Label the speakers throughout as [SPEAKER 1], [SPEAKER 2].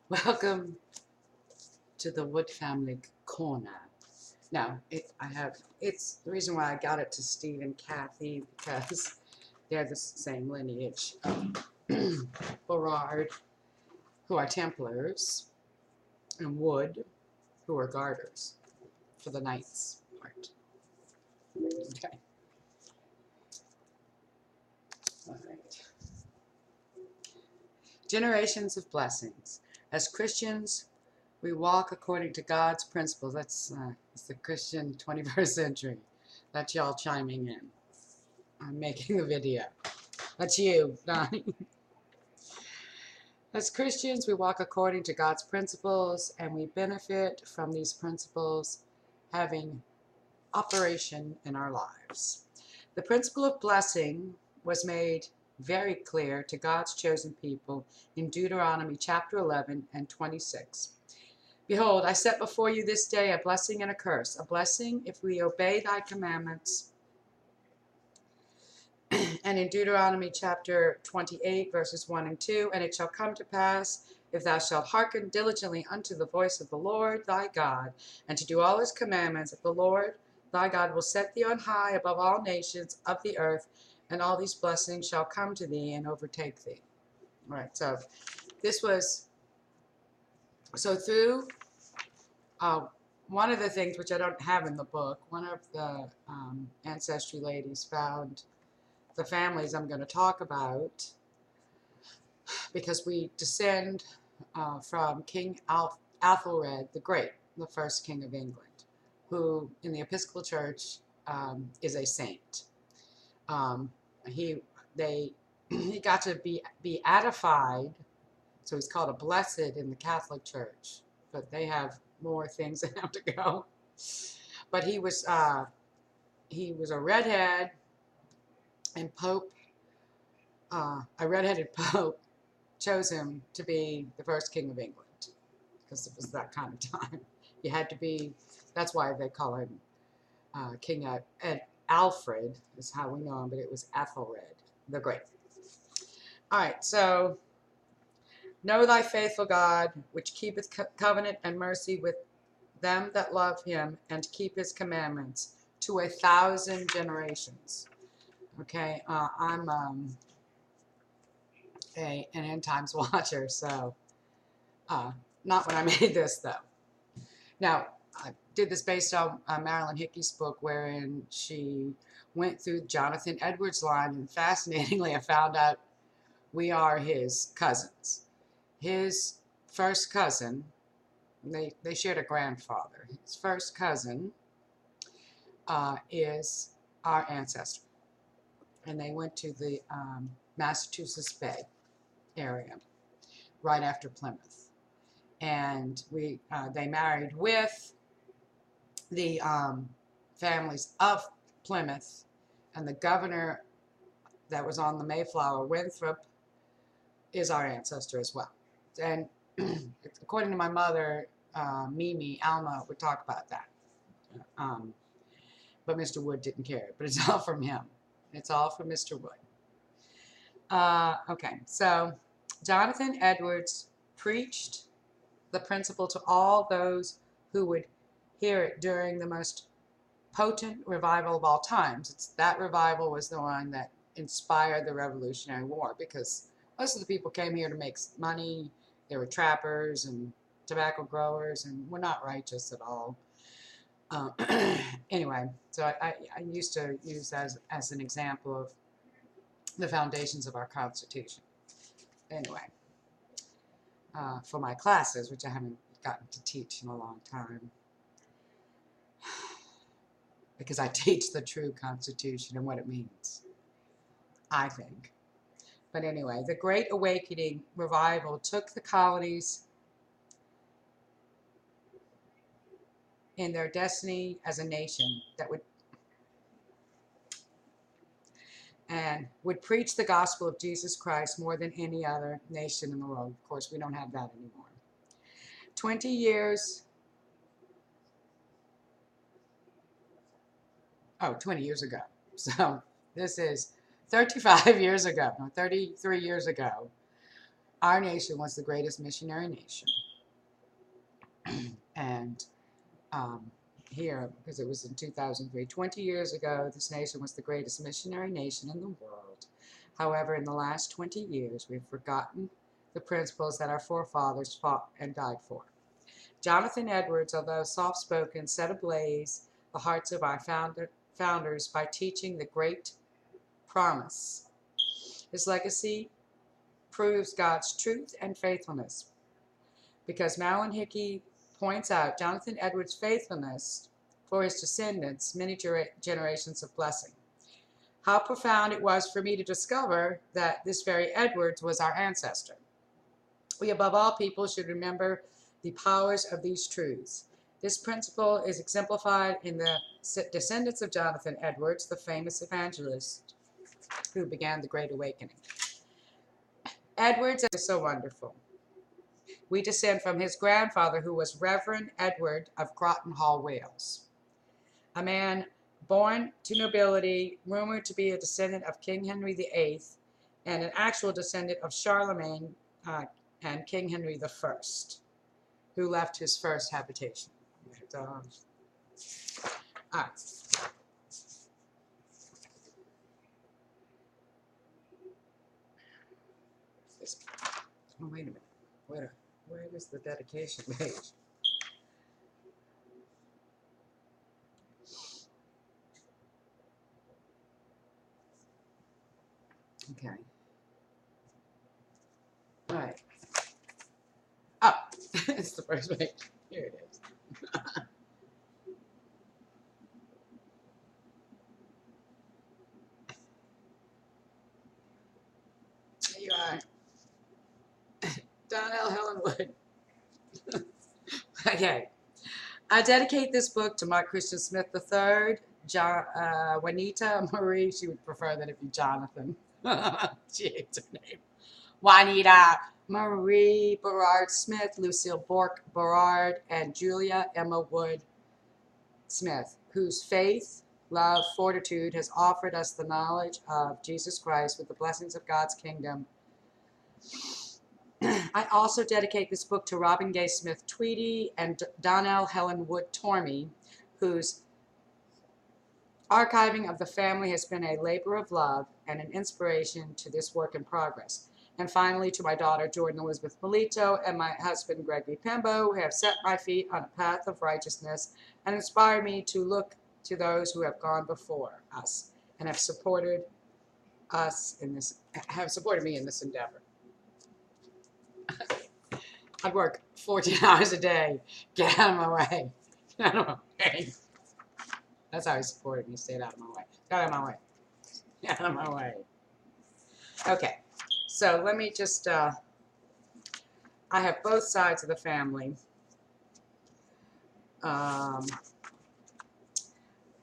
[SPEAKER 1] Welcome to the Wood Family Corner. Now, it's the reason why I got it to Steve and Kathy because they're the same lineage of Berard, who are Templars, and Wood, who are Garters for the Knights part. Okay. All right. Generations of blessings. As Christians, we walk according to God's principles. It's the Christian 21st century. That's y'all chiming in. I'm making a video. That's you, Donny. As Christians, we walk according to God's principles, and we benefit from these principles having operation in our lives. The principle of blessing was made very clear to God's chosen people in Deuteronomy chapter 11 and 26. Behold, I set before you this day a blessing and a curse. A blessing if we obey thy commandments. And in Deuteronomy chapter 28, verses 1 and 2, and it shall come to pass, if thou shalt hearken diligently unto the voice of the Lord thy God, and to do all his commandments, that the Lord thy God will set thee on high above all nations of the earth, and all these blessings shall come to thee and overtake thee. All right, so this was, so through one of the things which I don't have in the book, one of the ancestry ladies found the families I'm going to talk about because we descend from King Athelred the Great, the first king of England, who in the Episcopal Church is a saint. He got to be beatified, so he's called a blessed in the Catholic Church, but they have more things that have to go. But he was a redhead, and a redheaded Pope chose him to be the first king of England because it was that kind of time. You had to be. That's why they call him King Alfred, is how we know him, but it was Athelred the Great. All right, so know thy faithful God, which keepeth covenant and mercy with them that love him, and keep his commandments to 1,000 generations. Okay, I'm an end times watcher, so not when I made this though. Now, I did this based on Marilyn Hickey's book, wherein she went through Jonathan Edwards' line, and fascinatingly, I found out we are his cousins. His first cousin, they shared a grandfather. His first cousin is our ancestor, and they went to the Massachusetts Bay area right after Plymouth, and they married with the families of Plymouth, and the governor that was on the Mayflower, Winthrop, is our ancestor as well. And according to my mother, Mimi, Alma would talk about that. But Mr. Wood didn't care. But it's all from him. It's all from Mr. Wood. Okay, so Jonathan Edwards preached the principle to all those who would hear it during the most potent revival of all times. That revival was the one that inspired the Revolutionary War, because most of the people came here to make money. They were trappers and tobacco growers and were not righteous at all. Anyway, so I used to use that as an example of the foundations of our Constitution. Anyway, for my classes, which I haven't gotten to teach in a long time, because I teach the true Constitution and what it means, I think. But anyway, the Great Awakening revival took the colonies in their destiny as a nation that would preach the gospel of Jesus Christ more than any other nation in the world. Of course, we don't have that anymore. 20 years ago. So this is 35 years ago, no, 33 years ago. Our nation was the greatest missionary nation. And here, because it was in 2003, 20 years ago, this nation was the greatest missionary nation in the world. However, in the last 20 years, we've forgotten the principles that our forefathers fought and died for. Jonathan Edwards, although soft-spoken, set ablaze the hearts of our founders by teaching the great promise. His legacy proves God's truth and faithfulness. Because Madeline Hickey points out Jonathan Edwards' faithfulness for his descendants, many generations of blessing. How profound it was for me to discover that this very Edwards was our ancestor. We, above all people, should remember the powers of these truths. This principle is exemplified in the descendants of Jonathan Edwards, the famous evangelist who began the Great Awakening. Edwards is so wonderful. We descend from his grandfather, who was Reverend Edward of Groton Hall, Wales, a man born to nobility, rumored to be a descendant of King Henry VIII, and an actual descendant of Charlemagne and King Henry I, who left his first habitation. All right. Oh, wait a minute. Where is the dedication page? Okay. All right. Oh, it's the first page. Here it is. There you are. Donnell Helen Wood. Okay. I dedicate this book to Mark Christian Smith III, Juanita Marie. She would prefer that it be Jonathan. She hates her name. Juanita Marie Berard Smith, Lucille Bork Berard, and Julia Emma Wood Smith, whose faith, love, fortitude has offered us the knowledge of Jesus Christ with the blessings of God's kingdom. I also dedicate this book to Robin Gay Smith Tweedy and Donnell Helen Wood Tormey, whose archiving of the family has been a labor of love and an inspiration to this work in progress. And finally, to my daughter, Jordan Elizabeth Melito, and my husband, Gregory Pembo, who have set my feet on a path of righteousness and inspired me to look to those who have gone before us and have supported me in this endeavor. I'd work 14 hours a day. Get out of my way. Get out of my way. That's how he supported me. Stayed out of my way. Get out of my way. Get out of my way. Okay. So let me just, I have both sides of the family. Our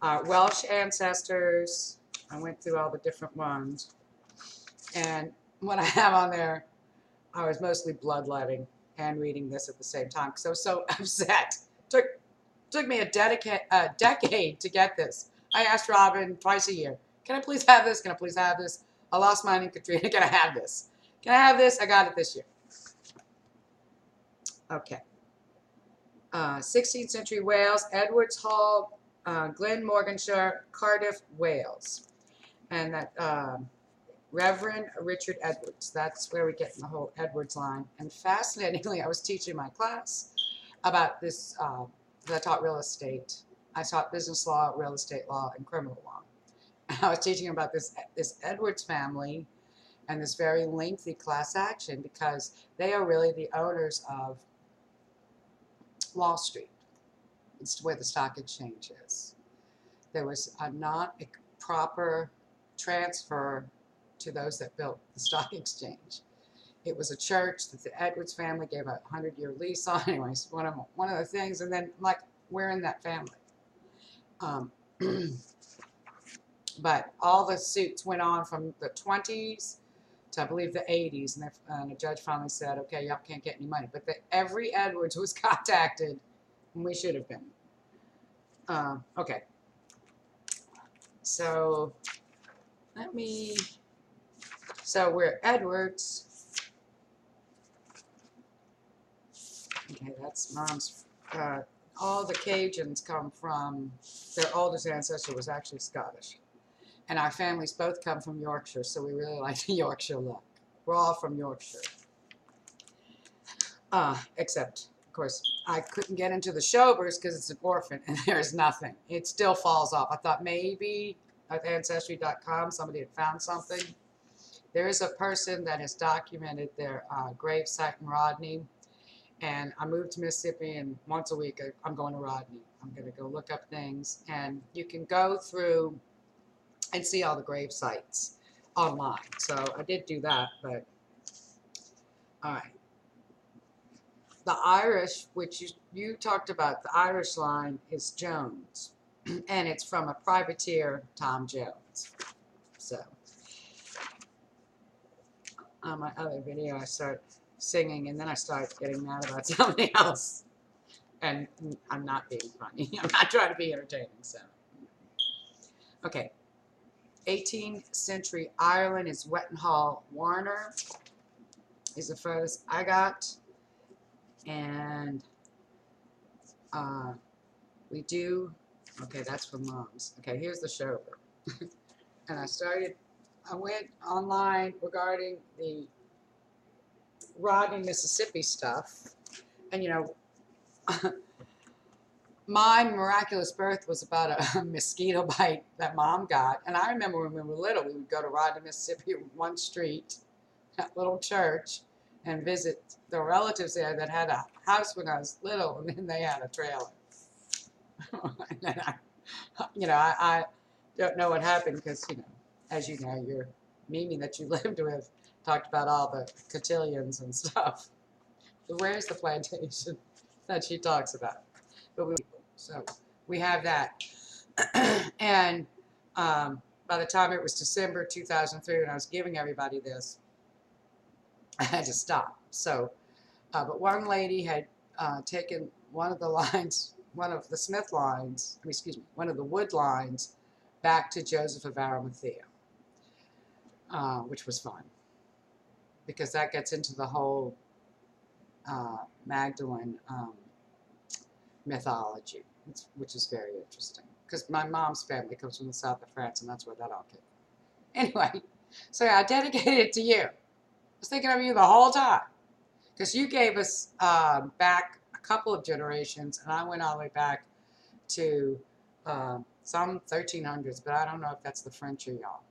[SPEAKER 1] Welsh ancestors. I went through all the different ones. And what I have on there, I was mostly bloodletting and reading this at the same time because I was so upset. Took me a decade to get this. I asked Robin twice a year, can I please have this? Can I please have this? I lost mine in Katrina. Can I have this? Can I have this? I got it this year. Okay. 16th century Wales, Edwards Hall, Glenmorganshire, Cardiff, Wales. And that Reverend Richard Edwards. That's where we get in the whole Edwards line. And fascinatingly, I was teaching my class about this, I taught real estate. I taught business law, real estate law, and criminal law. And I was teaching about this Edwards family and this very lengthy class action because they are really the owners of Wall Street. It's where the stock exchange is. There was not a proper transfer to those that built the stock exchange. It was a church that the Edwards family gave a 100-year lease on. Anyways, one of the things, and then like we're in that family. But all the suits went on from the 20s to I believe the 80s, and the judge finally said, "Okay, y'all can't get any money." But every Edwards was contacted, and we should have been. Okay. So so we're Edwards. Okay, that's Mom's. All the Cajuns come from, their oldest ancestor was actually Scottish. And our families both come from Yorkshire, so we really like the Yorkshire look. We're all from Yorkshire. Except, of course, I couldn't get into the Showbers because it's an orphan and there's nothing. It still falls off. I thought maybe at Ancestry.com somebody had found something. There is a person that has documented their grave site in Rodney. And I moved to Mississippi, and once a week I'm going to Rodney. I'm going to go look up things. And you can go through and see all the grave sites online. So I did do that, but all right. The Irish, which you talked about, the Irish line is Jones, and it's from a privateer, Tom Jones. So on my other video, I started singing, and then I started getting mad about something else. And I'm not being funny. I'm not trying to be entertaining. So, okay. 18th century Ireland is Wettenhall Warner is the furthest I got. And we do, okay, that's for Mom's. Okay, here's the Shover. And I went online regarding the Rodney, Mississippi stuff. And, you know, my miraculous birth was about a mosquito bite that Mom got. And I remember when we were little, we would go to Rodney, Mississippi, one street, that little church, and visit the relatives there that had a house when I was little, and then they had a trailer. And then I don't know what happened because, you know, as you know, your Mimi that you lived with talked about all the cotillions and stuff. Where's the plantation that she talks about? But so we have that. And by the time it was December 2003 when I was giving everybody this, I had to stop. So, but one lady had taken one of the lines, one of the Smith lines, one of the Wood lines, back to Joseph of Arimathea, which was fun because that gets into the whole Magdalene mythology, which is very interesting because my mom's family comes from the south of France, and that's where that all came from. Anyway, so yeah, I dedicated it to you. I was thinking of you the whole time because you gave us back a couple of generations, and I went all the way back to some 1300s, but I don't know if that's the French or y'all.